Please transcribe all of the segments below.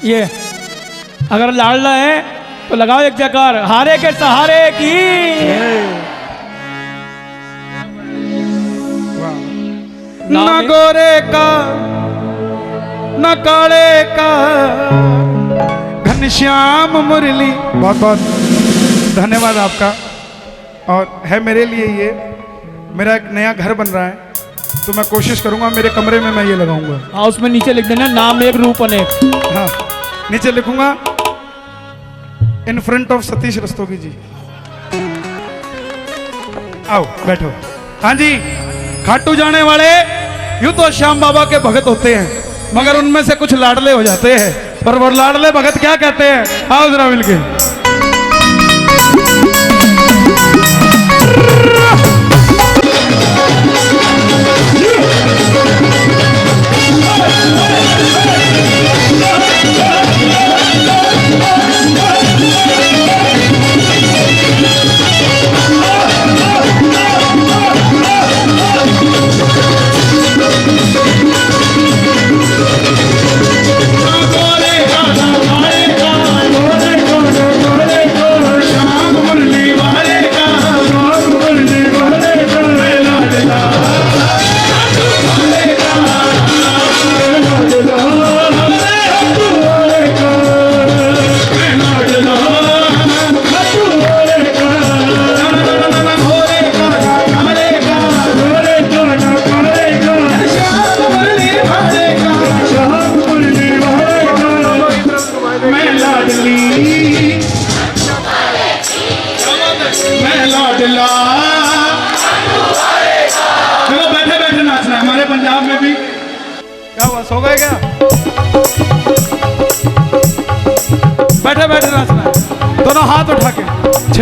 ये अगर लाडला है तो लगाओ एक जयकार, हारे के सहारे की। न गोरे का न काले का घनश्याम मुरली। बहुत बहुत धन्यवाद आपका। और है मेरे लिए ये, मेरा एक नया घर बन रहा है, तो मैं कोशिश करूंगा मेरे कमरे में मैं ये लगाऊंगा। हाँ, उसमें नीचे लिख देना नाम एक रूप अनेक। हाँ, नीचे लिखूंगा in front of Satish Rastogi ji. आओ बैठो। हाँ जी, खाटू जाने वाले यूं तो श्याम बाबा के भगत होते हैं, मगर उनमें से कुछ लाडले हो जाते हैं। पर वो लाडले भगत क्या कहते हैं, आओ जरा मिलके। चलो बैठे बैठे नाचना है, हमारे पंजाब में भी। क्या हुआ, सो गए क्या? बैठे बैठे नाचना है, दोनों हाथ उठा के।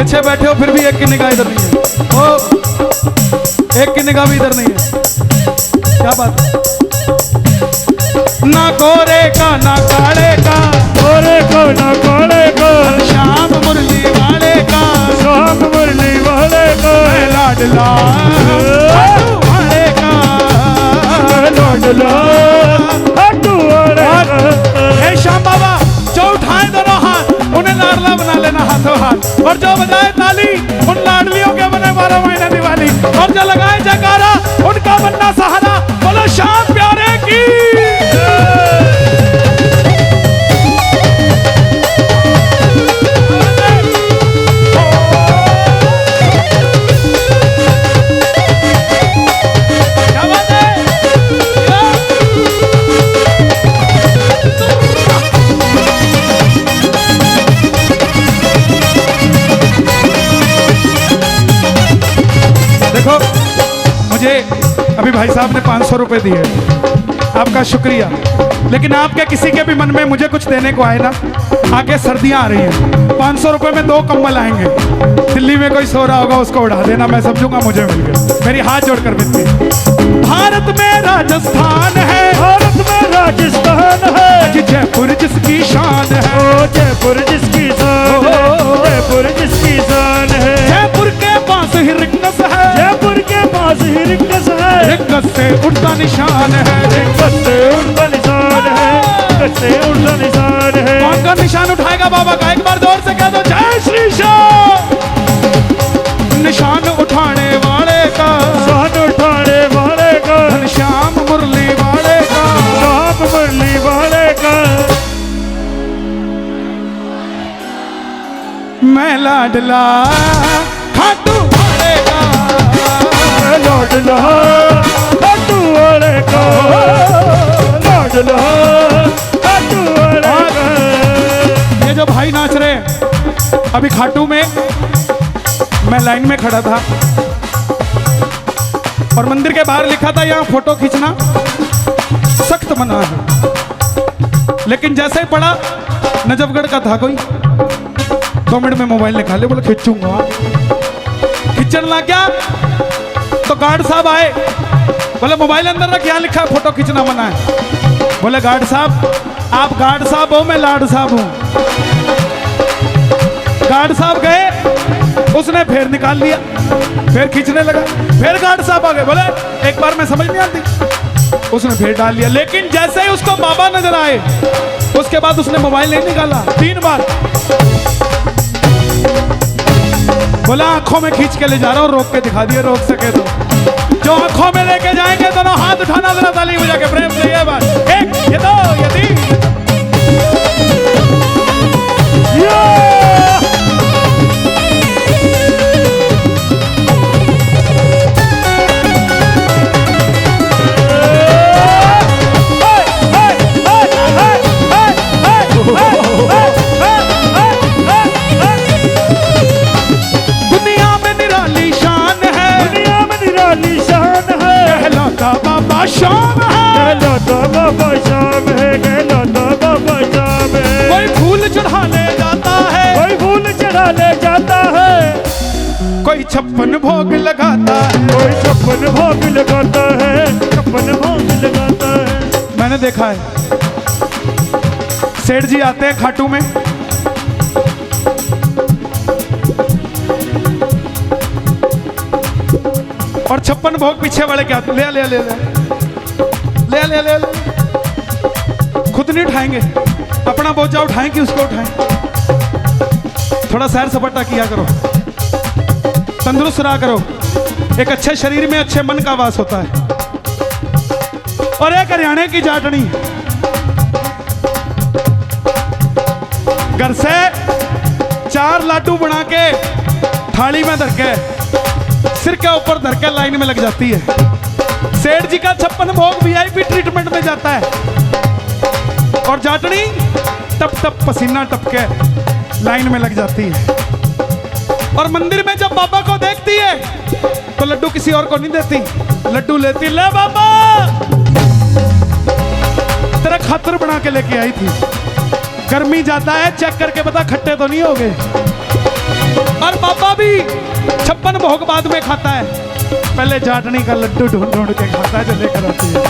छह बैठे हो फिर भी एक की निगाह इधर नहीं है, ओ एक की निगाह भी इधर नहीं है। क्या बात है? ना गोरे का ना काले का, गोरे को ना काले को, श्याम मुरली वाले का, श्याम मुरली वाले को, लाडला वाले का, लाडला खाटू वाले का। हे श्याम बाबा, जो उठाए दोनों हाथ उन्हें लाडला बना लेना हाथों हाथ, और जो बजाए ताली उन लाडलियों के बने 12 महीने दिवाली, और जो लगाए जयकारा उनका बनना सहारा। बोलो श्याम प्यारे की। देखो, मुझे अभी भाई साहब ने 500 रुपए दिए, आपका शुक्रिया। लेकिन आपके किसी के भी मन में मुझे कुछ देने को आए ना, आगे सर्दियां आ रही हैं, 500 रुपए में 2 कंबल आएंगे। दिल्ली में कोई सो रहा होगा उसको उड़ा देना, मैं समझूंगा मुझे मिल गया। मेरी हाथ जोड़कर विनती, भारत में राजस्थान है, भारत में राजस्थान है, जयपुर जिसकी शान है, ओ जयपुर जिसकी शान है, जयपुर जिसकी शान है। जयपुर के पास ही रिंगस है, जयपुर के पास ही रिंगस है, रिंगस से उड़ता निशान है, रिंगस से उड़ता निशान है, रिंगस से उड़ता निशान है। कौन का निशान उठाएगा बाबा का? एक बार जोर से कह दो, जय श्री श्याम। निशान उठाने वाले का, शान उठाने वाले का, श्याम मुरली वाले का, श्याम मुरली वाले का। मैं लाडला खाटू वाले का, लाडला खाटू वाले का, लाडला खाटू वाले का। ये जो भाई नाच रहे हैं, अभी खाटू में मैं लाइन में खड़ा था और मंदिर के बाहर लिखा था यहाँ फोटो खींचना सख्त मना है। लेकिन जैसे ही पड़ा, नजफगढ़ का था कोई, 2 मिनट में मोबाइल निकाले, बोले खींचूंगा। खींचने लग गया तो गार्ड साहब आए, बोले मोबाइल अंदर रख, यहाँ लिखा है फोटो खींचना मना है। बोले गार्ड साहब, आप गार्ड साहब हो, मैं लाड साहब हूं। गार्ड साहब गए, उसने फिर निकाल लिया, फिर खींचने लगा, फिर गार्ड साहब आ गए, बोले एक बार में समझ नहीं आती, उसने फिर डाल लिया। लेकिन जैसे ही उसको बाबा नजर आए, उस उसके बाद उसने मोबाइल नहीं निकाला 3 बार। बोला आंखों में खींच के ले जा रहा हूं, रोक के दिखा दिया, रोक सके तो। जो आंखों में लेके जाएंगे दोनों हाथ उठाना, जरा ताली बजा के प्रेम से ये बात। 1 ये 2 ये 3। दुनिया में निराली शान है, दुनिया में निराली शान है, कहलाता बाबा शाम है। कहलाता बाबा शाम है, कहलाता बाबा शाम है। कोई फूल चढ़ा ले जाता है, कोई फूल चढ़ा ले जाता है, कोई 56 भोग लगाता है। कोई 56 भोग लगाता है, 56 भोग लगाता है। मैंने देखा है सेठ जी आते हैं खाटू में, और 56 भोग पीछे वाले क्या ले ले ले ले ले ले ले ले, खुद नहीं उठाएंगे, अपना बोझा उठाएं कि उसको उठाएं। थोड़ा सैर सपाटा किया करो, तंदुरुस्त रहा करो। एक अच्छे शरीर में अच्छे मन का वास होता है। और एक हरियाणा की जाटनी, घर से 4 लाडू बना के थाली में धर के सिर के ऊपर धर के लाइन में लग जाती है। सेठ जी का 56 भोग वीआईपी ट्रीटमेंट में जाता है, और जाटनी टप टप पसीना टपके लाइन में लग जाती है। और मंदिर में जब बाबा को देखती है तो लड्डू किसी और को नहीं देती, लड्डू लेती, ले बाबा तेरा खातर बना के लेके आई थी, गर्मी जाता है चेक करके बता खट्टे तो नहीं हो गए। और बाबा भी 56 भोग बाद में खाता है, पहले जाटनी का लड्डू ढूंढ ढूंढ के खाता है जो लेकर आती है।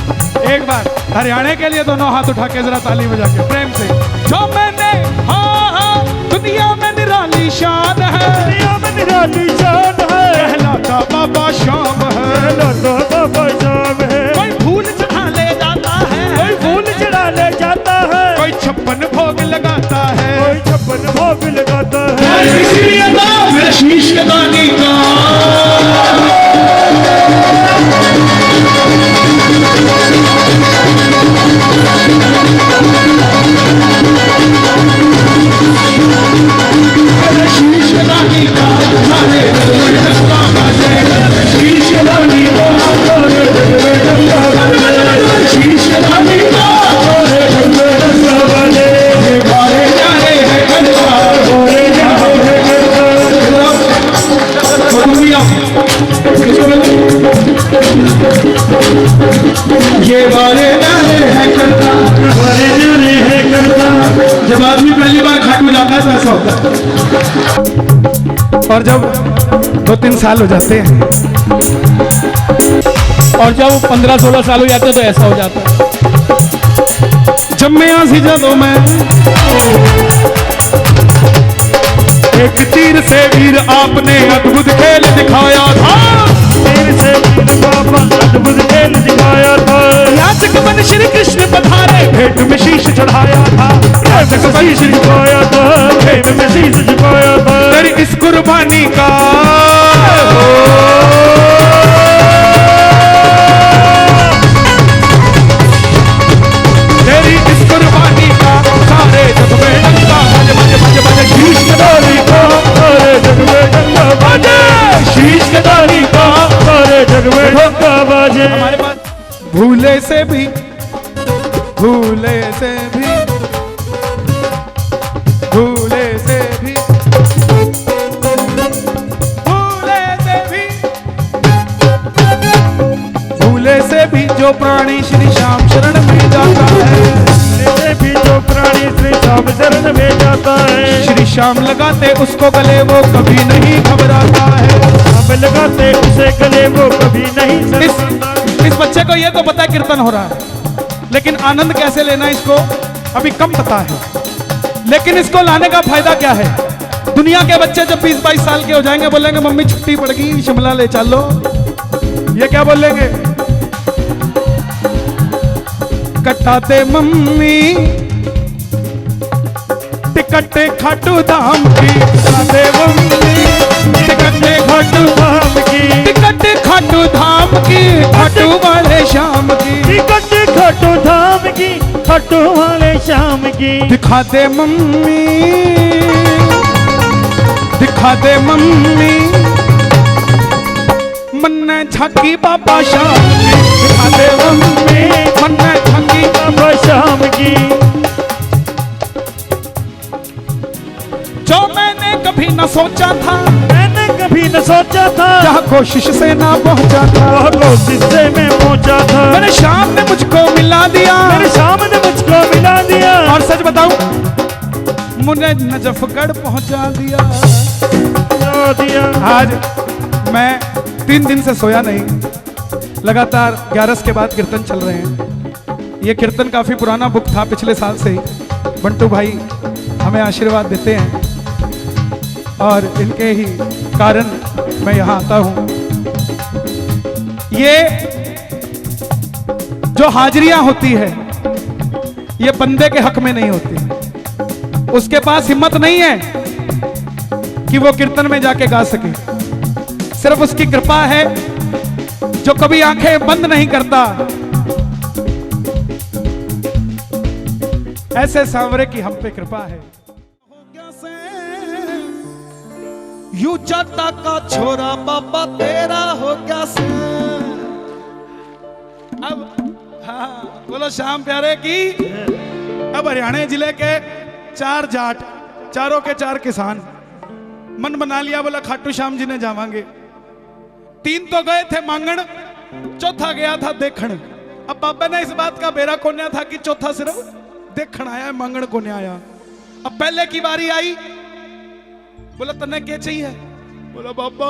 एक बार हरियाणा के लिए दोनों हाथ उठा के जरा ताली बजा के प्रेम से। जो मैंने हाँ हाँ दुनिया में निराली शान है, दुनिया में निराली शान है, कहलाता बाबा शाम है। कहलाता बाबा शाम है। कोई फूल चढ़ा ले जाता है, कोई फूल चढ़ा ले जाता है, कोई 56 भोग लगाता है। कोई 56 भोग लगाता है। मेरे शीश के दानी का शीश के दानी का शीश के दानी का शीश के दानी का ये बारे नारे है करता, बारे नारे है करता। जब आदमी पहली बार खाटू जाता है तो ऐसा होता है। और जब 2-3 साल हो जाते हैं, और जब 15-16 साल हो जाते हैं तो ऐसा हो जाता है। जब मैं आसी जदों मैं एक तीर से वीर आपने अद्भुत खेल दिखाया था, तीर से वीर बाबा अद्भुत खेल दिखाया था। याचक बन श्री कृष्ण पधारे, भेंट में शीश चढ़ाया था, याचक बन शीश झुकाया था, भेंट में शीश झुकाया था। तेरी इस कुर्बानी का तेरी इस कुर्बानी का सारे जग में डंका बज बज बज बज। शीश के दानी का सारे जग में डंका बाजे, शीश के दानी का सारे जग में डंका बाजे। हमारे पास भूले से भी भूले से भी भूले से भी भूले से भी भूले से भी जो प्राणी श्री श्याम शरण में जाता है, से भी जो प्राणी श्री श्याम शरण में जाता है, श्री श्याम लगाते उसको गले वो कभी नहीं घबराता है। अब लगाते उसे गले वो कभी नहीं शर्माता। इस बच्चे को ये तो पता है कीर्तन हो रहा है, लेकिन आनंद कैसे लेना इसको अभी कम पता है। लेकिन इसको लाने का फायदा क्या है? दुनिया के बच्चे जब 20-22 साल के हो जाएंगे बोलेंगे मम्मी छुट्टी पड़ गई शिमला ले चलो, ये क्या बोलेंगे? कटाते मम्मी टिकट खाटू धाम की दिखा दे मम्मी, टिकट खाटू धाम की, टिकट खाटू धाम की, खाटू वाले शाम की, टिकट खाटू धाम की, खाटू वाले शाम की। दिखा दे मम्मी, दिखा दे मम्मी, मन्ने झांकी बाबा शाम की, दिखा दे मम्मी, मन्ने झांकी बाबा शाम की। जो मैंने कभी न सोचा था, मैंने कभी न सोचा था, जहाँ कोशिश से ना पहुंचा था, वह कोशिश से मैं पहुंचा था। मेरे शाम ने मुझको मिला दिया, मेरे शाम ने मुझको मिला दिया। और सच बताऊं मुझे नजफगढ़ पहुंचा दिया। आज मैं 3 दिन से सोया नहीं, लगातार 11 के बाद कीर्तन चल रहे हैं। ये कीर्तन काफी पुराना बुक था, पिछले साल से ही बंटू भाई हमें आशीर्वाद देते हैं और इनके ही कारण मैं यहाँ आता हूँ। ये जो हाजिरियां होती है ये बंदे के हक में नहीं होती। उसके पास हिम्मत नहीं है कि वो कीर्तन में जाके गा सके, सिर्फ उसकी कृपा है जो कभी आंखें बंद नहीं करता। ऐसे सांवरे की हम पे कृपा है। यू जाटा का छोरा बाबा तेरा हो गया से। अब हाँ बोलो श्याम प्यारे की। अब हरियाणा जिले के 4 जाट, चारों के 4 किसान मन बना लिया, बोला खाटू श्याम जी ने जावांगे। 3 तो गए थे मांगण, चौथा गया था देखण। अब बाबा ने इस बात का बेरा कोन्या था कि चौथा सिर्फ देखण आया, मांगण को नहीं आया। अब पहले की बारी आई, बोला तने क्या चाहिए? बोला बाबा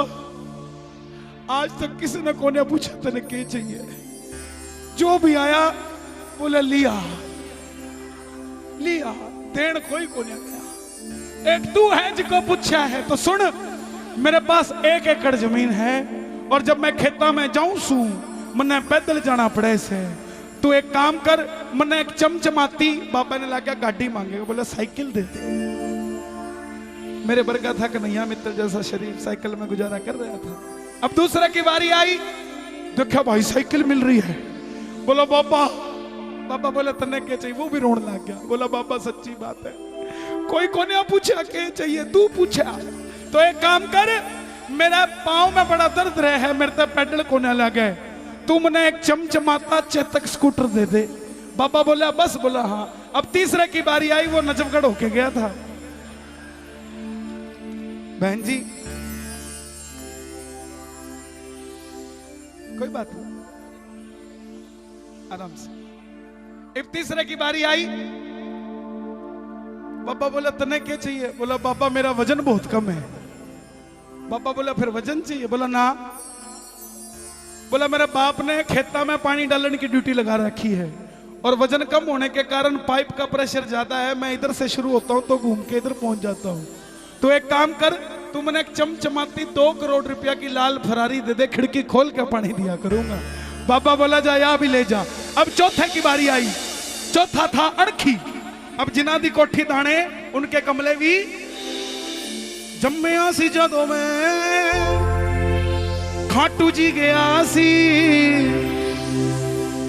आज तक किसी ने कोने पूछा तने क्या चाहिए, जो भी आया बोला लिया लिया, देन कोई को नहीं गया। एक तू है जिसको पूछा है तो सुन, मेरे पास 1 एकड़ जमीन है और जब मैं खेता में जाऊं सू मन्ने पैदल जाना पड़े से। तू एक काम कर, मन्ने एक चमचमाती, बाबा ने लाके गाड़ी मांगेगा, बोला साइकिल दे दे। मेरे वर्गा था कन्हैया मित्र जैसा शरीर, साइकिल में गुजारा कर रहा था। अब दूसरे की बारी आई, देखा भाई साइकिल मिल रही है, बोला बाबा। बाबा बोला तने क्या चाहिए? वो भी रोने लग गया, बोला बाबा सच्ची बात है, कोई कोने पूछा क्या चाहिए, तू पूछा। तो एक काम कर, मेरा पाँव में बड़ा दर्द रहे है, मेरे तक पैडल कोने लगे, तू मुझे एक चमचमाता चेतक स्कूटर दे दे। बाबा बोला बस, बोला हाँ। अब तीसरे की बारी आई, वो नजफगढ़ होके गया था। बहन जी कोई बात नहीं, आराम से। अब तीसरे की बारी आई, बाबा बोला तने क्या चाहिए? बोला बाबा मेरा वजन बहुत कम है। बाबा बोला फिर वजन चाहिए? बोला ना। बोला मेरे बाप ने खेता में पानी डालने की ड्यूटी लगा रखी है और वजन कम होने के कारण पाइप का प्रेशर ज्यादा है, मैं इधर से शुरू होता हूं तो घूम के इधर पहुंच जाता हूं। तो एक काम कर, तू मैंने एक चमचमाती 2 करोड़ रुपया की लाल फरारी दे दे, खिड़की खोल के पानी दिया करूंगा। बाबा बोला जा या भी ले जा। अब चौथे की बारी आई, चौथा था अड़खी। अब जिना दी कोठी दाने उनके कमले भी जम्मिया सी जदों में खाटू जी गया सी,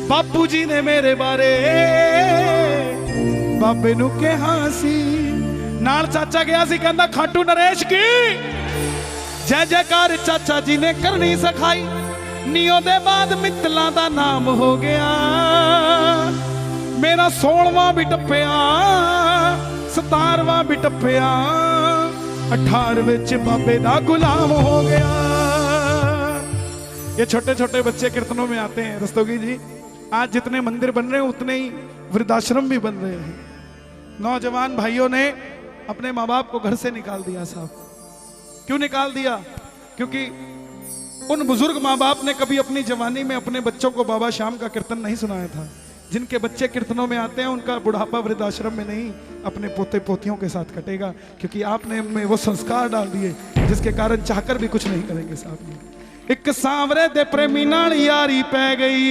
बापू जी ने मेरे बारे बाबे नु कहा सी। नाल चाचा गया सी, कहंदा खाटू नरेश की जय जयकार चाचा जी ने करनी सिखाई। नियो दे बाद मित्तलां दा नाम हो गया, मेरा 16वां भी टप्पिया, 17वां भी टप्पिया, 18वें च बाबे दा गुलाम हो गया। ये छोटे छोटे बच्चे कीर्तनों में आते हैं। रस्तोगी जी आज जितने मंदिर बन रहे हैं उतने ही वृद्धाश्रम भी बन रहे हैं। नौजवान भाइयों ने अपने माँ बाप को घर से निकाल दिया। साहब क्यों निकाल दिया? क्योंकि उन बुजुर्ग माँ बाप ने कभी अपनी जवानी में अपने बच्चों को बाबा श्याम का कीर्तन नहीं सुनाया था। जिनके बच्चे कीर्तनों में आते हैं उनका बुढ़ापा वृद्धाश्रम में नहीं, अपने पोते पोतियों के साथ कटेगा, क्योंकि आपने उनमें वो संस्कार डाल दिए जिसके कारण चाहकर भी कुछ नहीं करेंगे। साहब एक सांवरे दे प्रेमी नाल यारी पै गई,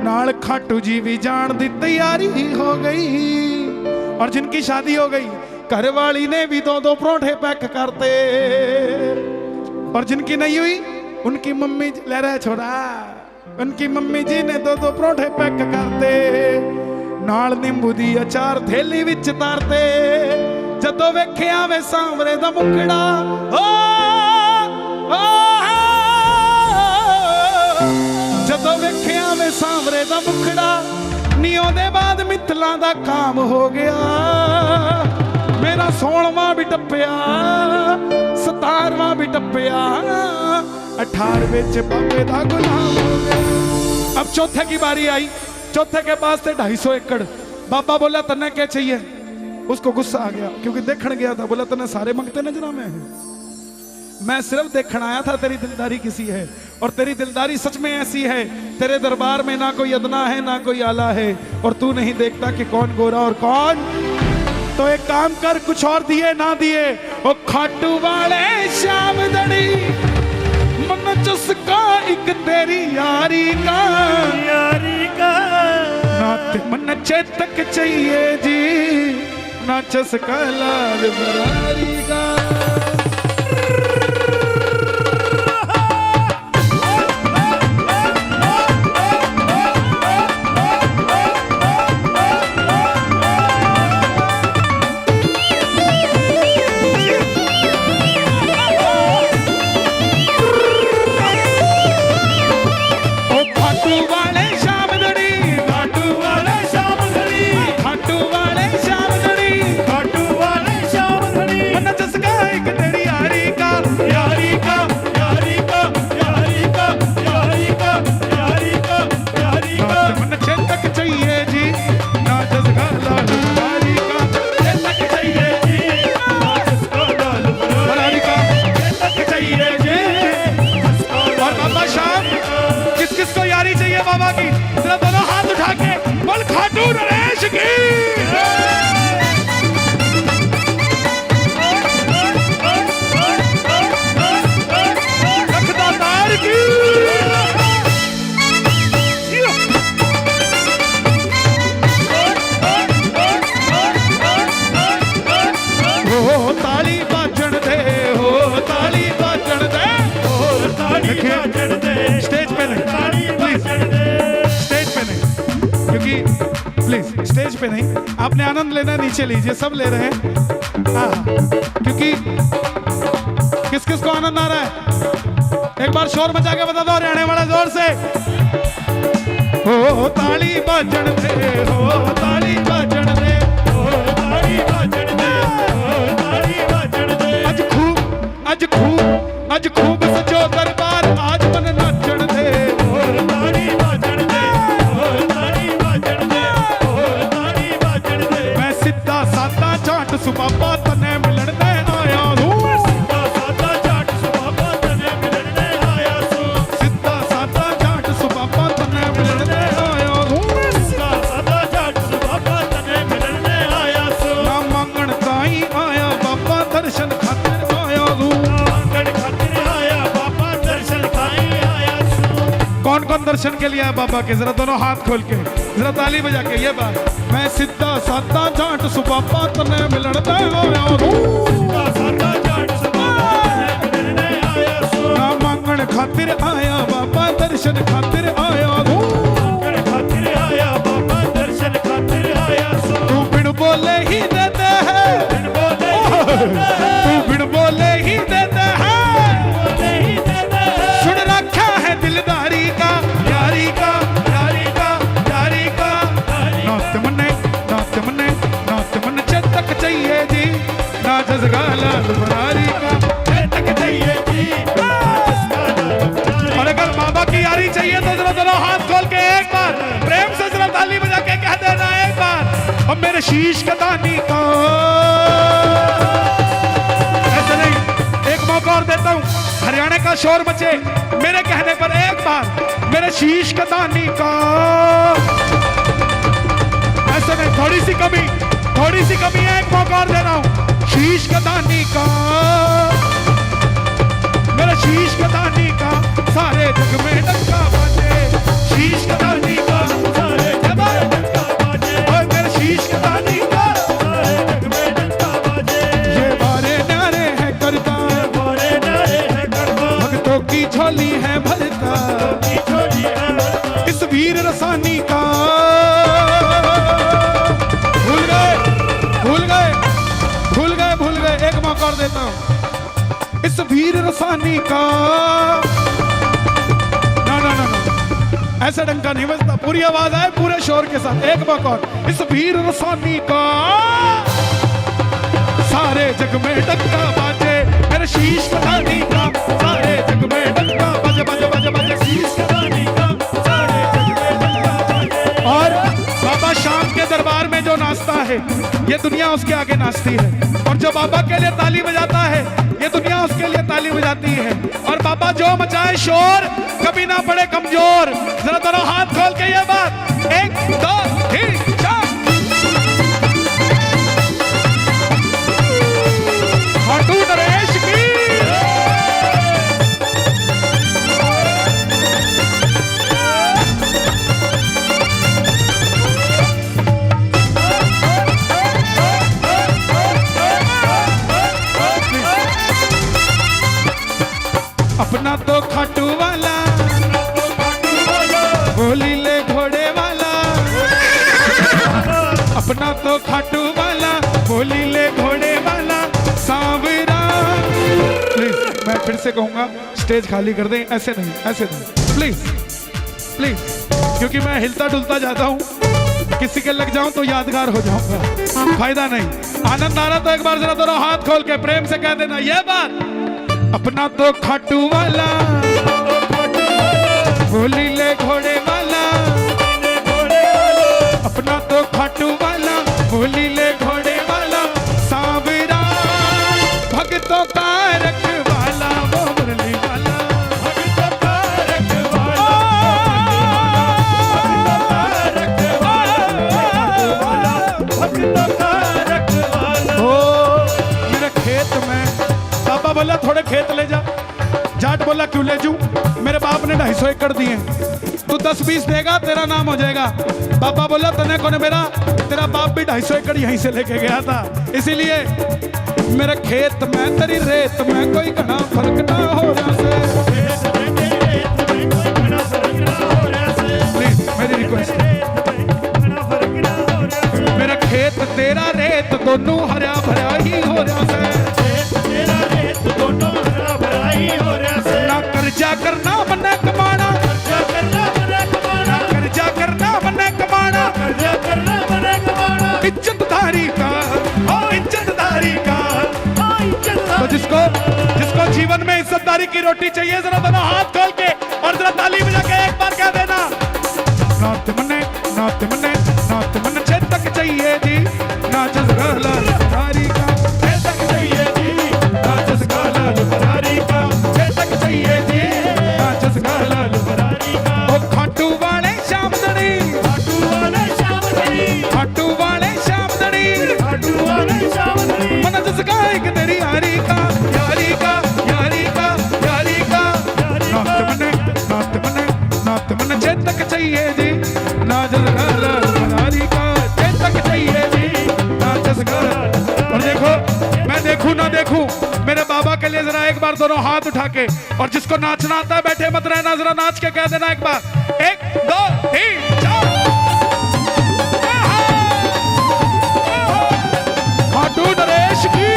नाल खाटू जी भी जान दी तैयारी हो गई। और जिनकी शादी हो गई घरवाली ने भी 2-2 परोठे पैक करते, और जिनकी नहीं हुई उनकी मम्मी ले रहा है छोरा, उनकी मम्मी जी ने 2-2 परोठे पैक करते, नाल नींबू दी अचार थैली विच तारते। जदों वेखिया वे सांवरे दा मुखड़ा जदों वेखिया वे सांवरे दा मुखड़ा नियों दे बाद मित्तलां दा काम हो गया। मेरा 16वां भी टप्पिया 17वां भी टप्पिया 18वें च बाबे दा गुलाम हो गया। अब चौथे की बारी आई, चौथे के पास थे 250 एकड़। बाबा बोला तन्ने क्या चाहिए, उसको गुस्सा आ गया क्योंकि देखने गया था। बोला तन्ने सारे मंगते नजर में हैं, मैं सिर्फ देखने आया था तेरी दिलदारी किसी है, और तेरी दिलदारी सच में ऐसी है तेरे दरबार में ना कोई अदना है ना कोई आला है, और तू नहीं देखता कि कौन गोरा और कौन। तो एक काम कर, कुछ और दिए ना दिए ओ खाटू वाले शाम दड़ी मन चुसका एक तेरी यारी का नाते मन चेतक चाहिए जी ना चसका लाल बरारी का। बाबा की जरा दोनों हाथ उठा के बोल खाटू नरेश की। लखदातार की। हो ताली बाजण दे, हो ताली बाजण दे, हो ताली बाजण दे। स्टेज पे नहीं, स्टेज पे नहीं, क्योंकि प्लीज स्टेज पे नहीं, आपने आनंद लेना नीचे लीजिए, सब ले रहे हैं। हाँ, क्योंकि किस किस को आनंद आ रहा है एक बार शोर मचा के बता दो हरियाणा वाला जोर से। हो ताली बाजण दे, हो ताली बाजण दे, हो ताली बाजण दे, हो ताली बाजण दे। आज खूब आज खूब आज खूब सजो दरबार आज मन नाचण दे, हो ताली बाजण दे, हो ताली बाजण दे, हो ताली बाजण दे। मैं सीधा सादा जाट सुबाबा तने मिलन दे आया हूं, सीधा सादा जाट सुबाबा तने मिलन दे आया हूं, सीधा सादा जाट सुबाबा तने मिलन दे आया हूं, सीधा सादा जाट सुबाबा तने मिलन दे आया हूं। ना मंगण ताई आया बाबा दर्शन खातिर आया हूं, मंगण खातिर आया बाबा दर्शन खातिर आया हूं। कौन कौन दर्शन के लिए आया बाबा के, जरा दोनों हाथ खोल के जरा ताली बजा के ये बात। मैं सीधा सादा जाट सुबाबा तने मिलन दे आया हूं, सीधा सादा जाट सुबाबा तने मिलन दे आया हूं। ना मंगण खातिर आया बाबा दर्शन खातिर आया हूं, मंगण खातिर आया बाबा दर्शन खातिर आया हूं। तू बिन बोले ही देता है, बिन बोले तू बिन बोले ही देता है, बोले ही देता है। सुन रखा है दिलदारी का, यारी का, यारी का, यारी का। नात मने चेतक चाहिए जी ना जसगा लाल बरारी का, चेतक चाहिए जी ना जसगा लाल बरारी। और अगर बाबा की यारी चाहिए तो जरा दोनों हाथ खोल के एक बार प्रेम से जरा ताली बजा के कह देना एक बार, और मेरे शीश का दानी का। ऐसे नहीं, एक मौका और देता हूं, हरियाणा का शोर मचे मेरे कहने पर एक बार मेरे शीश का दानी का। ऐसे नहीं, थोड़ी सी कमी है, एक मौका और दे रहा हूं। शीश का दानी का, मेरा शीश का दानी का सारे जग में डंका बाजे, शीश का दानी का सारे जग में डंका बाजे, और मेरे शीश का दानी का इस वीर रसानी का। ना ना ना ना, ऐसा डंका नहीं बजता, पूरी आवाज आए पूरे शोर के साथ, एक बार और। इस वीर रसानी का सारे जग में डंका बाजे, मेरे शीश कटानी का। सारे जग में डंका बाजे बाजे बाजे बाजे, शीश कटानी का। सारे जग में डंका बाजे। और बाबा शाम के दरबार में जो नाचता है, ये दुनिया उसके आगे नाचती है। और जो बाबा के लिए ताली बजाता है, ये दुनिया उसके लिए ताली बजाती है। और बाबा जो मचाए शोर, कभी ना पड़े कमजोर। जरा दोनों हाथ खोल के ये बात, 1 2 3 4। खाटू नरेश की। अपना तो खाटू वाला, बोली ले घोड़े वाला। अपना तो खाटू वाला, बोली ले घोड़े वाला, सांवरा। प्लीज मैं फिर से कहूंगा, स्टेज खाली कर दें। ऐसे नहीं, ऐसे नहीं, प्लीज प्लीज, क्योंकि मैं हिलता डुलता जाता हूँ, किसी के लग जाऊं तो यादगार हो जाऊंगा, फायदा नहीं। आनंद आ रहा तो एक बार जरा दोनों हाथ खोल के प्रेम से कह देना ये बात। अपना तो खाटू वाला, बोली ले घोड़े वाला। अपना तो खाटू वाला, बोली ले घोड़े वाला, सांवरा। भक्तों का रखवाला, वो मुरली वाला। भक्तों का रखवाला, भक्तों का रखवाला। ओ मेरे खेत में बाबा बोला थोड़े खेत ले जा। जाट बोला क्यों ले जू, मेरे बाप ने 250 एकड़ दिए, तू 10-20 देगा तेरा नाम हो जाएगा। बाबा बोला तने कौन मेरा, तेरा बाप भी 250 एकड़ यहीं से लेके गया था। इसीलिए मेरे खेत में तेरी रेत में कोई घना फर्क ना हो रहा से। प्लीज मेरी रिक्वेस्ट, मेरा खेत तेरा रेत दोनों हरा भरा ही हो रहा से। ना कर्जा करना मन्ने कमाना, ना कर्जा करना मन्ने कमाना। इज्जतदारी का, इज्जतदारी का। तो जिसको जीवन में इज्जतदारी की रोटी चाहिए, जरा दोनों हाथ खोल के और जरा ताली बजा के एक बार कह देना। नात मन्ने नात मन्ने नात मन्ने चेतक चाहिए जी, नाच लाल भरारी का। चेतक चाहिए जी, नाच लाल भरारी का। चेतक चाहिए जी, नाच लाल भरारी का। ओ खाटू वाले शामदनी, खाटू वाले शामदनी, खाटू वाले शामदनी, खाटू वाले शामदनी। मन जसका एक तेरी यारी का, यारी का, यारी का, यारी का। नात मन्ने नात मन्ने नात मन्ने चेतक चाहिए जी, नाच लाल भरारी का। चेतक चाहिए जी, नाच लाल। और देखो, मैं देखूं ना देखूं, मेरे बाबा के लिए जरा एक बार दोनों हाथ उठा के, और जिसको नाचना आता है बैठे मत रहना, जरा नाच के कह देना एक बार, 1 2 3 4। खाटू नरेश की।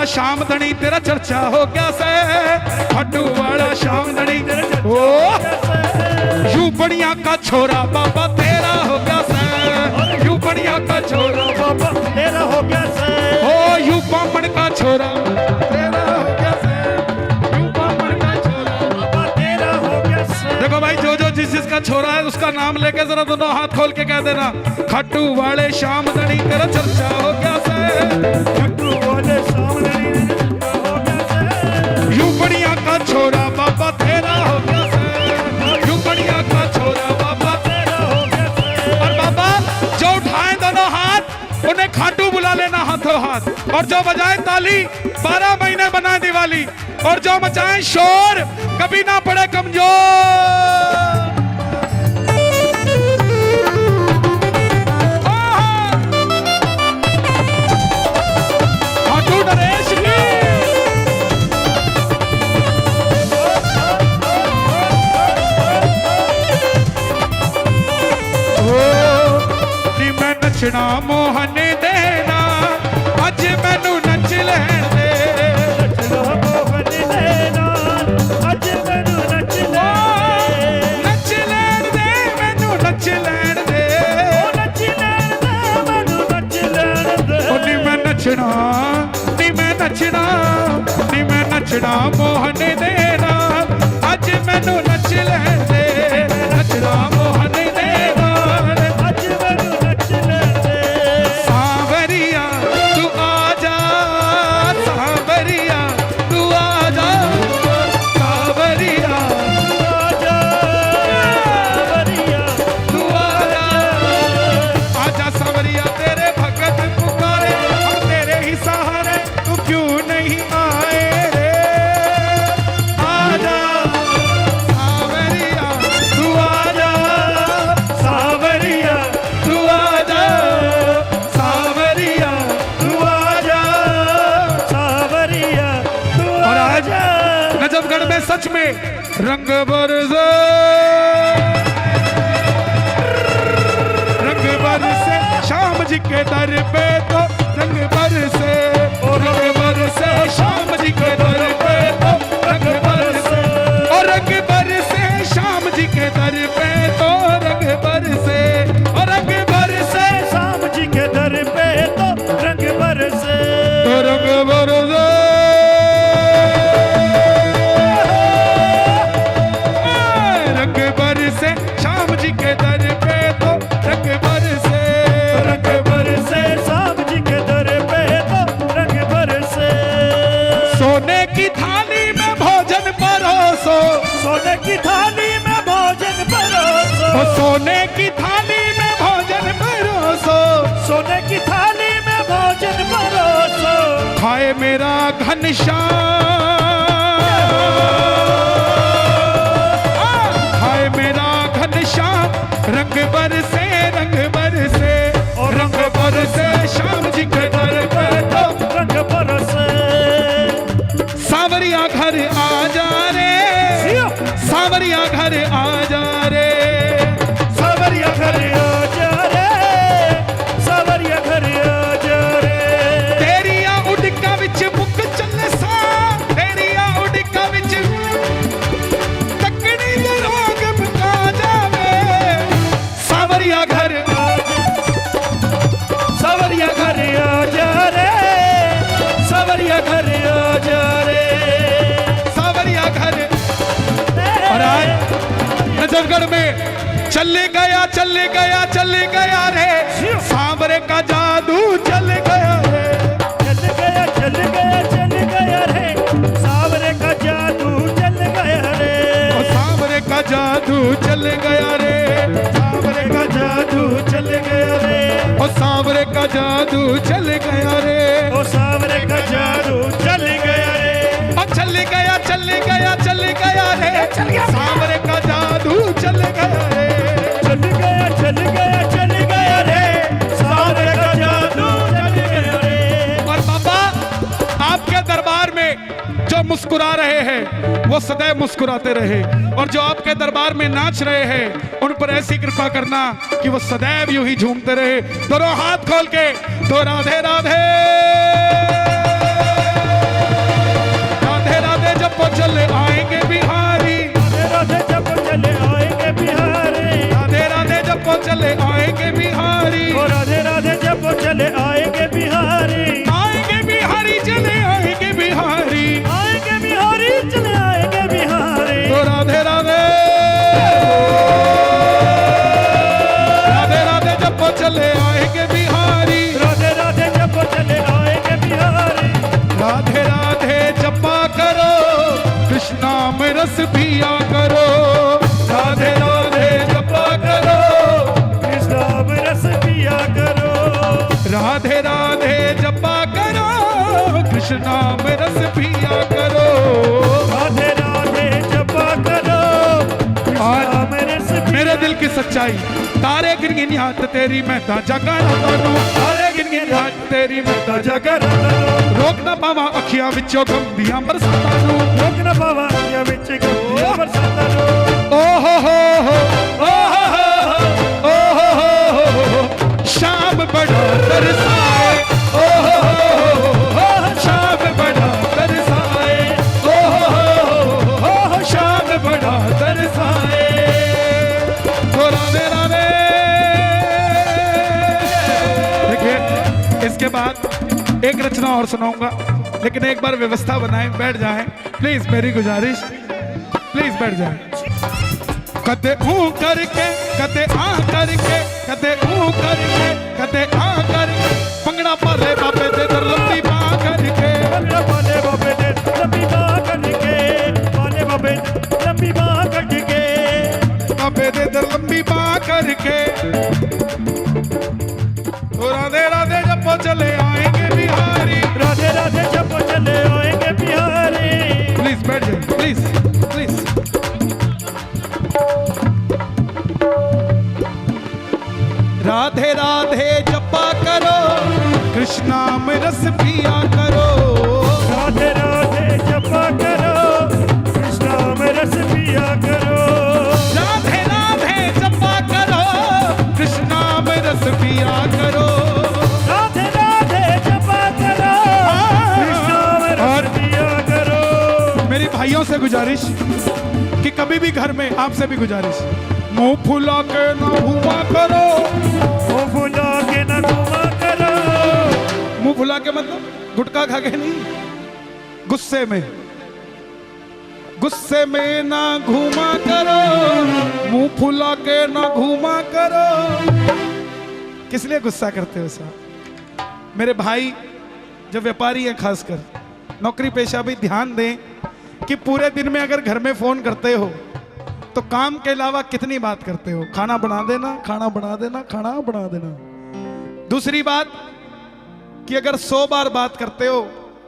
शामदनी तेरा चर्चा हो गया से, खाटू वाला शामदनी। ओ यूं बढ़िया का छोरा बाबा तेरा हो गया से, यूं बढ़िया का छोरा बाबा तेरा हो गया से। ओ यूं बामण का छोरा तेरा हो गया से, यूं बामण का छोरा बाबा तेरा हो गया से। देखो भाई, जो जिसका छोरा है उसका नाम लेके जरा दोनों हाथ खोल के कह देना, खाटू वाले शामदनी तेरा चर्चा हो गया से, खाटू वाले शामदनी। यूं बढ़िया का छोरा बाबा तेरा हो गया से, यूं बढ़िया का छोरा बाबा तेरा हो गया से। और बाबा जो उठाए दोनों हाथ, उन्हें खाटू बुला लेना हाथों हाथ, और जो बजाए ताली 12 महीने बनाए दिवाली, और जो मचाए शोर कभी ना पड़े कमजोर। नचना मोहन देना अज मैनू नच लैण दे नचना मोहन देना अज मैनू नच नच लैण दे मैनू नच लैण दे नच लैण दे मैनू नच लैण दे ओ नी मैं नचना नी मैं नचना नी मैं नचना मोहन देना अज मैनू नच लैण दे नचना मोहन देना अज मैनू नच लैण दे सांवरिया तू आजा सांवरिया तू आजा सांवरिया आजा वरिया तू आजा आजा सांवरिया तेरे भगत पुकारे हम तेरे ही सहारे तू क्यों नहीं आए रे आजा सांवरिया तू आजा सावरिया तू आजा सांवरिया तू आजा सावरिया तू और आज आजा नजफगढ़ में सच में रंग बरसे श्याम जी के दर पे तो रंग बरसे रंग बरसे श्याम जी के दर पे तो रंग बरसे और रंग बरसे श्याम जी के दर पे तो रंग बरसे और रंग बरसे शाम जी के दर पे तो रंग बरसे तो रंग बरसे रंग बरसे श्याम जी के दर पे तो रंग बरसे रंग बरसे शाम जी के दर पे तो रंग बरसे सोने की थाली में भोजन परोसो सोने की थाली में भोजन परोसो ओ सोने की थाली में भोजन परोसो सोने की थाली में भोजन परोसो खाए मेरा घनश्याम खाए मेरा घनश्याम रंग बरसे और रंग बरसे श्याम जी के दर पे तो रंग बरसे सांवरिया घर आ जा रे सांवरिया घर आ जा रे सावरिया घर आ जा रे सावरिया घर आ जा रे तेरिया उड़का विच मुक चले सा तेरिया उड़का विच तकड़ी दे रोग मुका जावे सांवरिया घर सावरिया घर आ जा रे सावरिया घर आ जा रे सांवरिया घर और आज नजफगढ़ में चले गया रे सांवरे का जादू चल गया रे चल गया चल गया चल गया रे सावरे का जादू चल गया रे ओ सांवरे का जादू चल गया रे सांवरे का जादू चल गया रे ओ सांवरे का जादू चल गया रे ओ सावरे का जादू चल गया रे ओ चल गया रे सांवरे का जादू चल गया रे चल गया चल गया चल गया रे सावरे का जादू चल गया रे और बाबा आपके दरबार में जो मुस्कुरा रहे हैं वो सदैव मुस्कुराते रहे और जो आपके दरबार में नाच रहे हैं उन पर ऐसी कृपा करना कि वो सदैव यूं ही झूमते रहे दोनों हाथ खोल के तो राधे राधे राधे राधे जब वो चले आएंगे बिहारी राधे जब चले आएंगे बिहारी राधे राधे जब वो चले आएंगे बिहारी ओ राधे राधे जब चले आएंगे बिहारी आएंगे बिहारी चले आएंगे बिहारी आएंगे बिहारी चले आएंगे बिहारी तो राधे राधे राधे राधे जब वो चले आएंगे बिहारी राधे राधे जब चले आएंगे बिहारी राधे राधे जपा करो कृष्णा में रस पिया करो राधे राधे जपा करो कृष्णा में रस पिया करो राधे राधे जपा करो कृष्णा में रस पिया करो राधे राधे जपा करो कृष्णा में रस पिया मेरे दिल की सच्चाई तारे गिन गिन याद तेरी मैं ताजा गाना तानू तारे गिन गिन याद तेरी मैं ताजा गाना रोक ना पावा अखियां विचों गंदियां बरसातां नू रोक न पावा या विच गंदियां बरसातां नू ओ हो शाम बड़ी इसके बाद एक रचना और सुनाऊंगा, लेकिन एक बार व्यवस्था बनाएं, बैठ जाएं प्लीज, मेरी गुजारिश, प्लीज बैठ जाएं। कदे ऊ करके कदे आ करके, कदे ऊ करके कदे आ करके, पंगड़ा पाले बाबे दे दर लंबी बाह करके, पंगड़ा पाले बाबे दे लंबी बाह करके, पाले बाबे लंबी बाह करके, बाबे दे दर लंबी बाह करके। तो राधे राधे जब चले आएंगे बिहारी, राधे राधे जब चले आएंगे बिहारी। प्लीज बैठ जाइए, प्लीज प्लीज। राधे राधे जपा करो, कृष्णा में रस पिया करो, राधे राधे जपा करो, कृष्णा में रस पिया करो, राधे राधे जपा करो, कृष्णा में रस पिया करो, राधे राधे जपा करो, कृष्णा में रस पिया करो। मेरी भाइयों से गुजारिश कि कभी भी घर में, आपसे भी गुजारिश, मुंह फुला के ना घूमा करो, मुंह फुला के ना घूमा करो, मुंह फुला के मतलब गुटखा खा के नहीं, गुस्से में, गुस्से में ना घूमा करो, मुंह फुला के ना घूमा करो। किस लिए गुस्सा करते हो साहब? मेरे भाई जो व्यापारी हैं, खासकर नौकरी पेशा भी ध्यान दें कि पूरे दिन में अगर घर में फोन करते हो तो काम के अलावा कितनी बात करते हो? खाना बना देना, खाना बना देना, खाना बना देना। दूसरी बात कि अगर 100 बार बात करते हो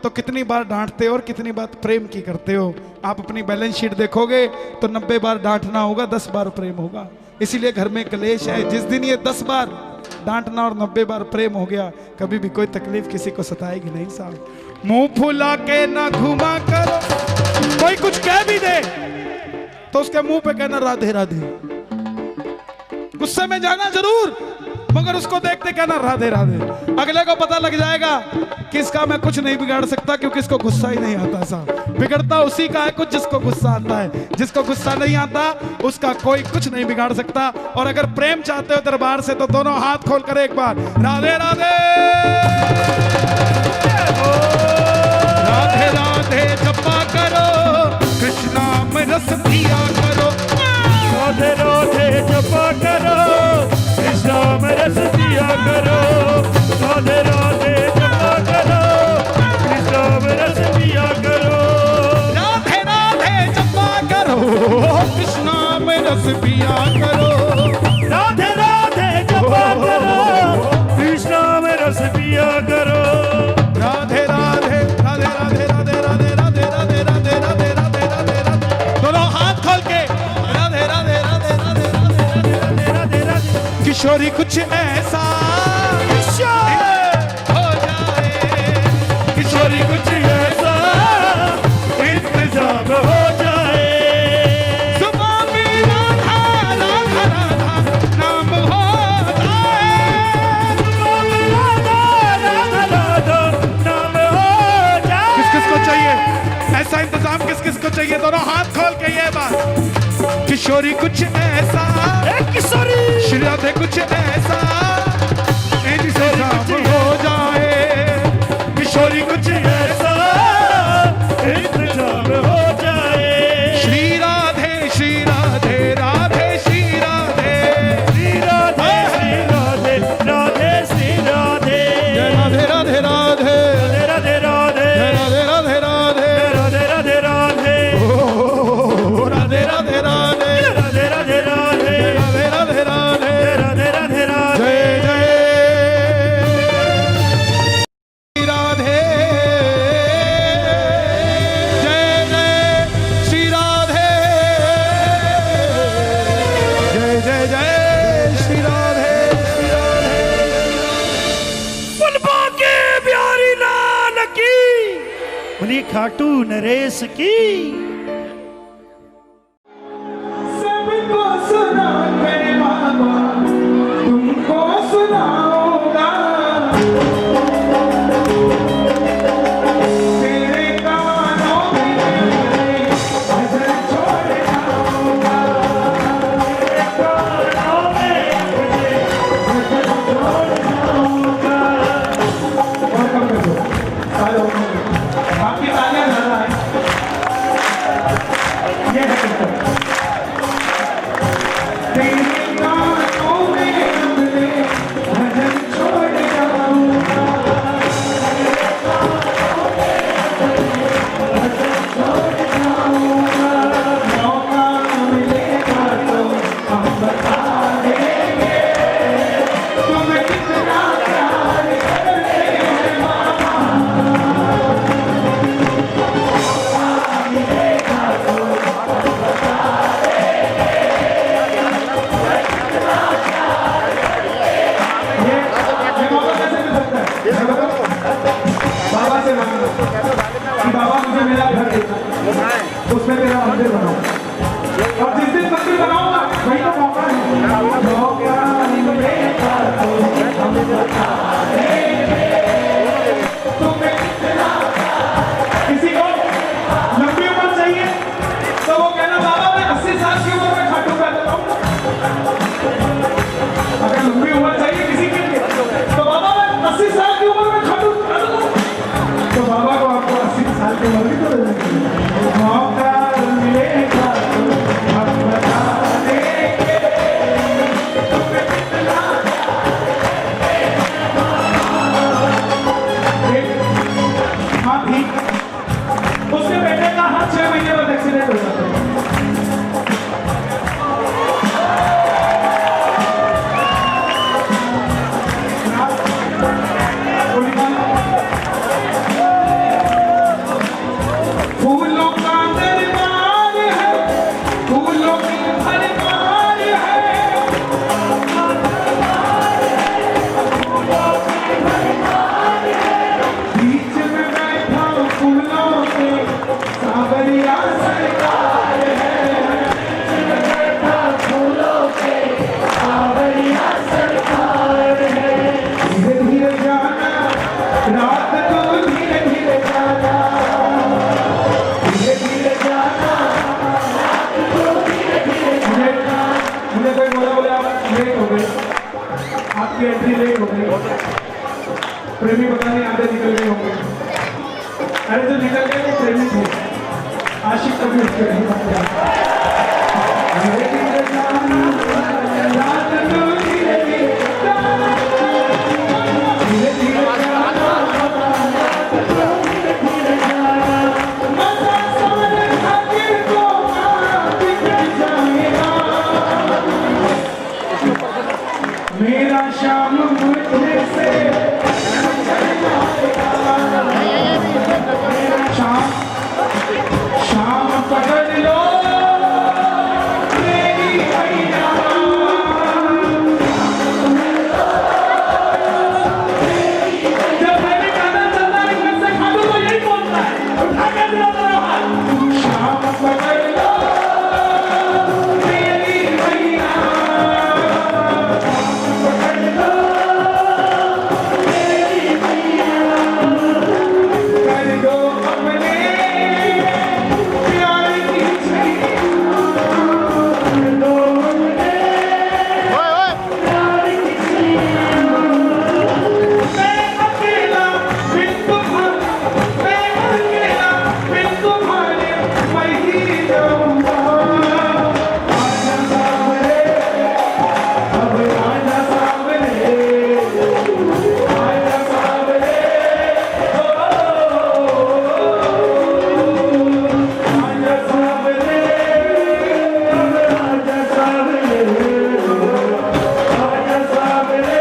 तो कितनी बार डांटते हो और कितनी बात प्रेम की करते हो? आप अपनी बैलेंस शीट देखोगे तो 90 बार डांटना होगा, 10 बार प्रेम होगा। इसीलिए घर में कलेश है। जिस दिन ये 10 बार डांटना और 90 बार प्रेम हो गया, कभी भी कोई तकलीफ किसी को सताएगी नहीं साहब। मुंह फुला के ना घुमा करो, कोई कुछ कह भी दे तो उसके मुंह पे कहना राधे राधे। गुस्से में जाना जरूर, मगर उसको देखते कहना राधे राधे। अगले को पता लग जाएगा कि इसका मैं कुछ नहीं बिगाड़ सकता, क्योंकि इसको गुस्सा ही नहीं आता साहब। बिगड़ता उसी का है कुछ जिसको गुस्सा आता है, जिसको गुस्सा नहीं आता उसका कोई कुछ नहीं बिगाड़ सकता। और अगर प्रेम चाहते हो दरबार से तो दोनों हाथ खोल कर एक बार राधे राधे, राधे राधे जपा करो, कृष्णा में रस पिया करो, राधे राधे जपा करो, कृष्णा में रस पिया करो, राधे राधे जपा करो, कृष्णा में रस पिया करो, राधे राधे जपा करो, कृष्णा में रस पिया करो, राधे राधे जपा करो, कृष्णा में रस पिया करो, राधे राधे राधे राधे राधे राधे राधे राधे राधे राधे राधे राधे राधे, दोनों हाथ खोल के राधे राधे राधे राधे राधे राधे राधे राधे। किशोरी कुछ ऐसा हो जाए, किशोरी कुछ ऐसा इंतजाम हो जाए, सुबह भी राधा राधा राधा नाम हो जाए, राधा राधा राधा नाम हो जाए। किस किस को चाहिए ऐसा इंतजाम? किस किस को चाहिए? दोनों हाथ खोल के ये बात। किशोरी कुछ ऐसा, किशोरी श्री राधे कुछ ऐसा इंतजाम हो जाए, किशोरी कुछ ऐसा इंतजाम हो जाए, श्री राधे श्री राधे राधे श्री राधे, श्री राधे श्री राधे राधे श्री राधे, जय राधे राधे राधे, राधे राधे राधे, जय राधे राधे राधे, राधे राधे राधे, ओ राधे राधे राधे, राधे राधे राधे, राधे राधे राधे, राधे राधे राधे, जय जय श्री राधे, जय जय श्री राधे, जय जय जय श्री राधे, श्री राधे। पुलबा के प्यारी लाल की, बोली खाटू नरेश की। सबको सुना के बाबा, तुमको सुनाऊंगा, तेरे कानों में भजन छोड़ जाऊंगा, तेरे कानों में भजन छोड़ जाऊंगा, बोले आप लेट हो गए, आपकी एंट्री लेट हो गई, प्रेमी पता नहीं आधे निकल गए होंगे। अरे जो निकल गए वो प्रेमी थे, आशिक कभी उसके नहीं बनते। मेरा शाम मुझे से शाम शाम पकड़ लो मेरी भैया, जब मैंने गाना चलता है घर से खा लो तो यही बोलता है, उठा कर दिला मेरा हाथ, शाम पकड़ लो मेरी भैया, कर दो अपने प्यार की छैया, कर दो अपने प्यार की छैया। मैं अकेला बिन तुम्हारे, मैं अकेला बिन तुम्हारे मैं ही जाऊंगा। आजा सावरे, अब आजा सावरे, आजा सावरे, आजा सावरे, आजा सावरे, आजा सावरे।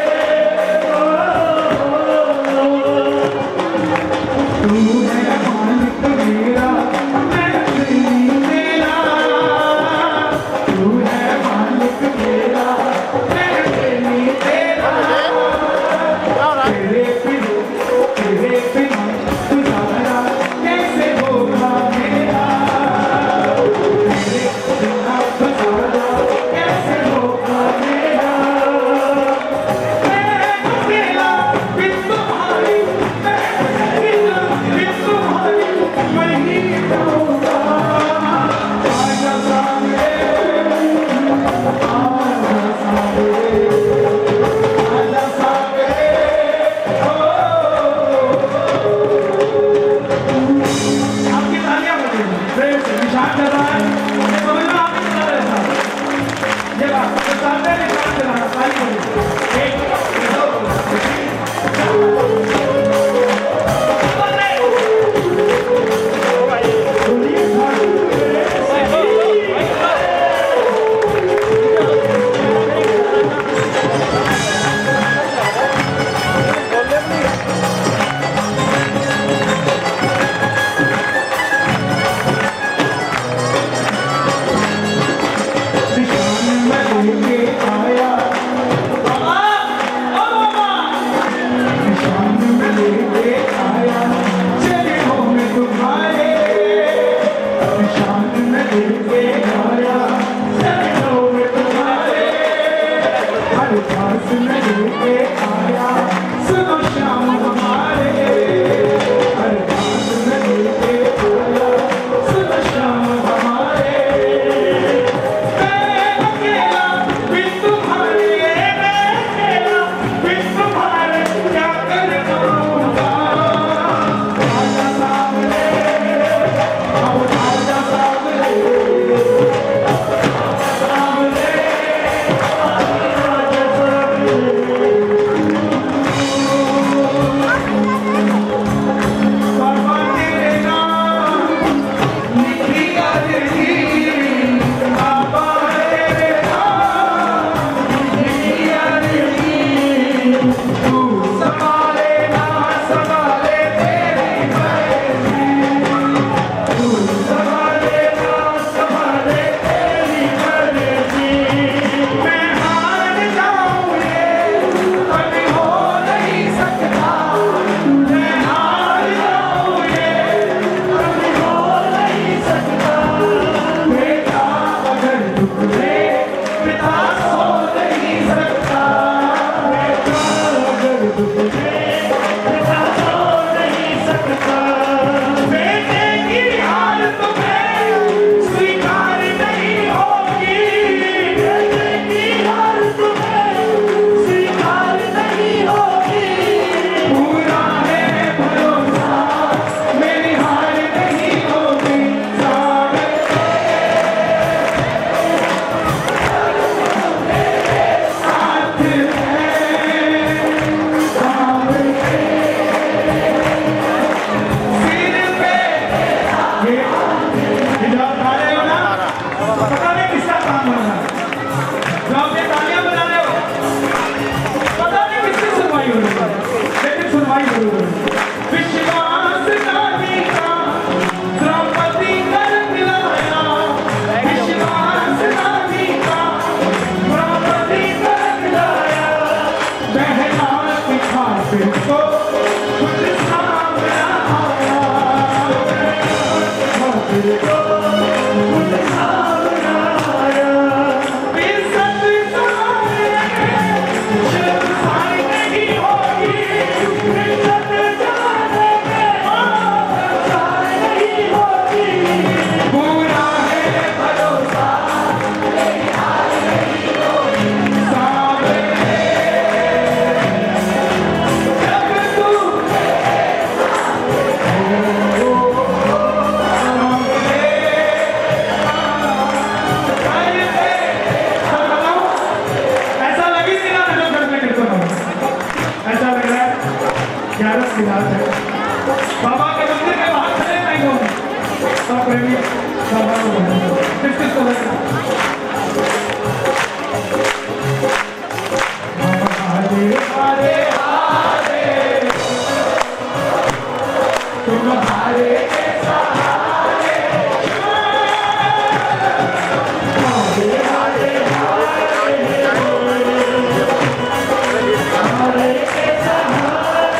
तू है मालिक मेरा, मैं प्रेमी तेरा, तू है मालिक मेरा, मैं प्रेमी तेरा, तेरे बिना गुजारा कैसे होगा मेरा, तेरे बिना गुजारा कैसे होगा मेरा। मैं अकेला बिन तुम्हारी, मैं अकेला बिन तुम्हारी मैं ही जाऊंगा। आजा सामने, आजा सामने, आजा सामने, आपकी तालियां बजेंगी, प्रेम से निशान कर रहा है, ये समझना आपने कितना रहता है। ये बात तो सामने निशान कर रहा है, ताली बजेगी। एक, निशान मैं लेके आया, निशान मैं लेके आया, चले हो मैं तुम्हारे, निशान मैं लेके आया, चले हो मैं तुम्हारे, हर पास मैं लेके आया, सुनो शाम हमारे, हर पास मैं लेके आया, सुनो शाम हमारे। मैं अकेला बिन तुम्हारे, मैं अकेला बिन तुम्हारे क्या कर पाऊंगा। आजा सामने, अब आजा सामने, सामने, आजा सामने। बाबा तेरे नाम लिखी आदरी, बाबा तेरे नाम लिखी आदरी, तू संभाले ना संभाले तेरी मर्जी, तू संभाले ना संभाले तेरी मर्जी। मैं हार जाऊं ये कभी हो नहीं सकता, मैं हार जाऊं ये कभी हो नहीं सकता। बेटा अगर टुकड़े पिता सो नहीं सकता, बेटा अगर बाबा के मंदिर के बाहर खड़े नहीं हो सब प्रेमी बाबा को किस तरह हरे हरे हरे तुम हरे के सहारे हरे हरे हरे के सहारे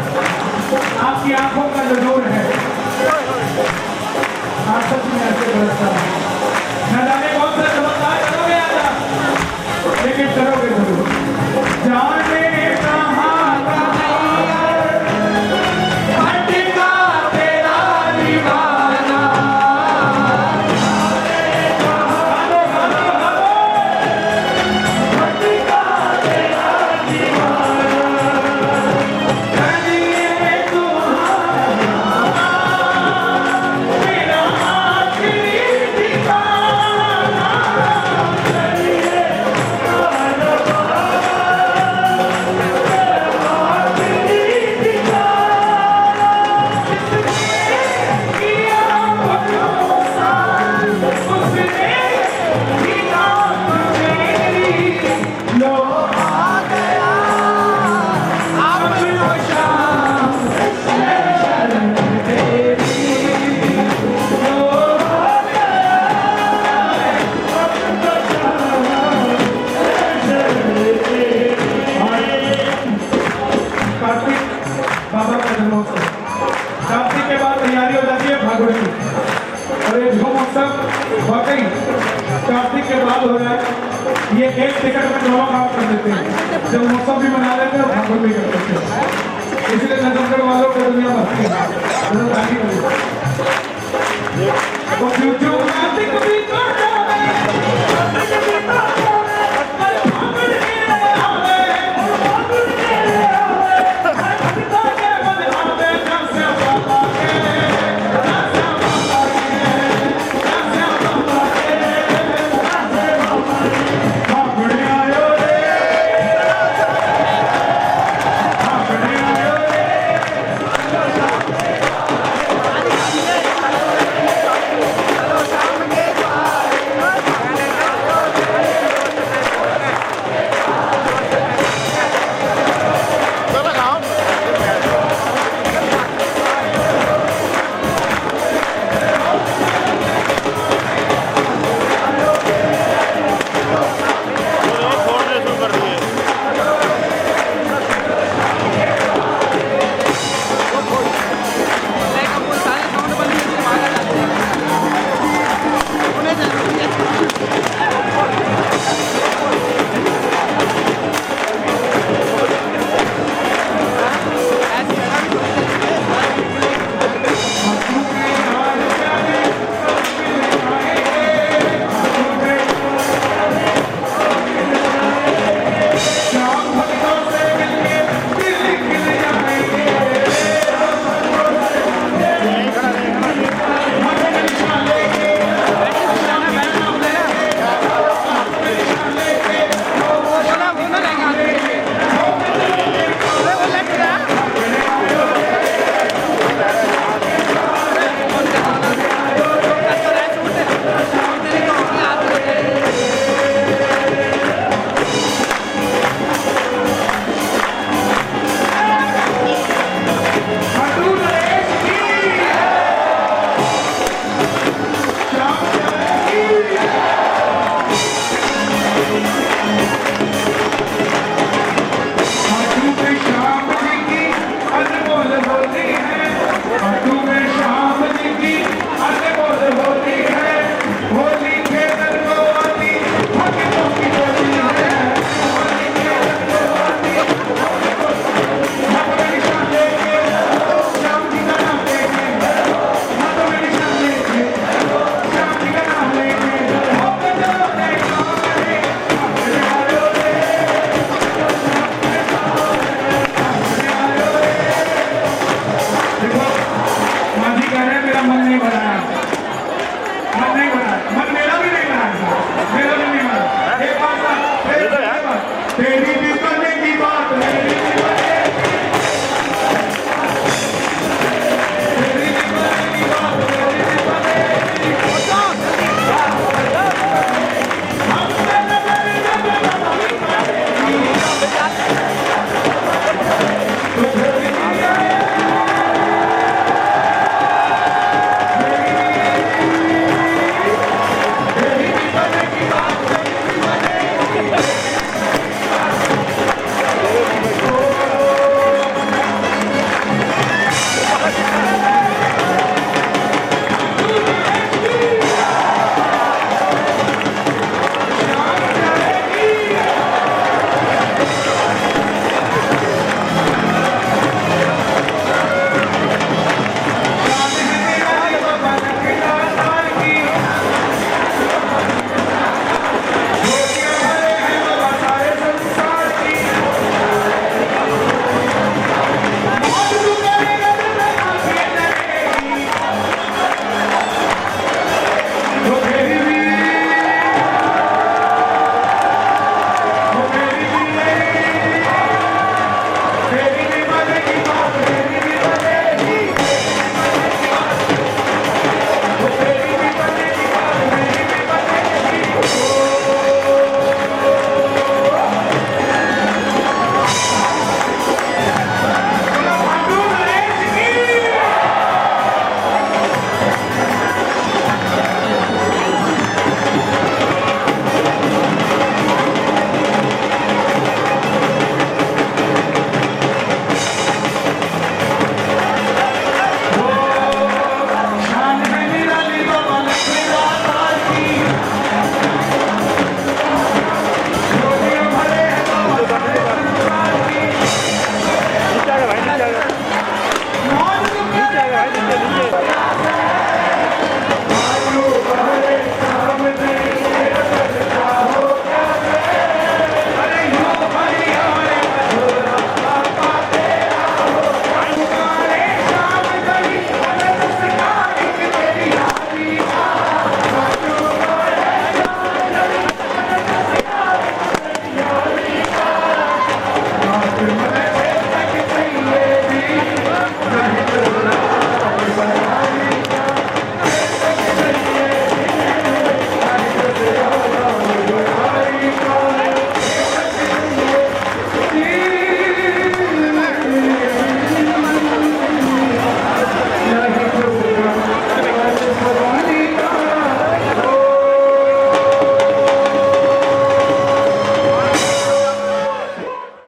आपकी आंखों का जो जोर है आप सच में ऐसे बरसता है न जाने कौन सा चमत्कार करोगे आज लेकिन करोगे जरूर जाने कहाँ का भटका तेरा दीवाना भटका तेरा दीवाना के बाद हो जाए, ये एक टिकट में दोनों काम कर देते हैं, जब मौसम भी बना लेते हैं और ठाकुर भी कर देते हैं, इसलिए नजफगढ़ वालों को दुनिया भरती है। तो कार्तिक भी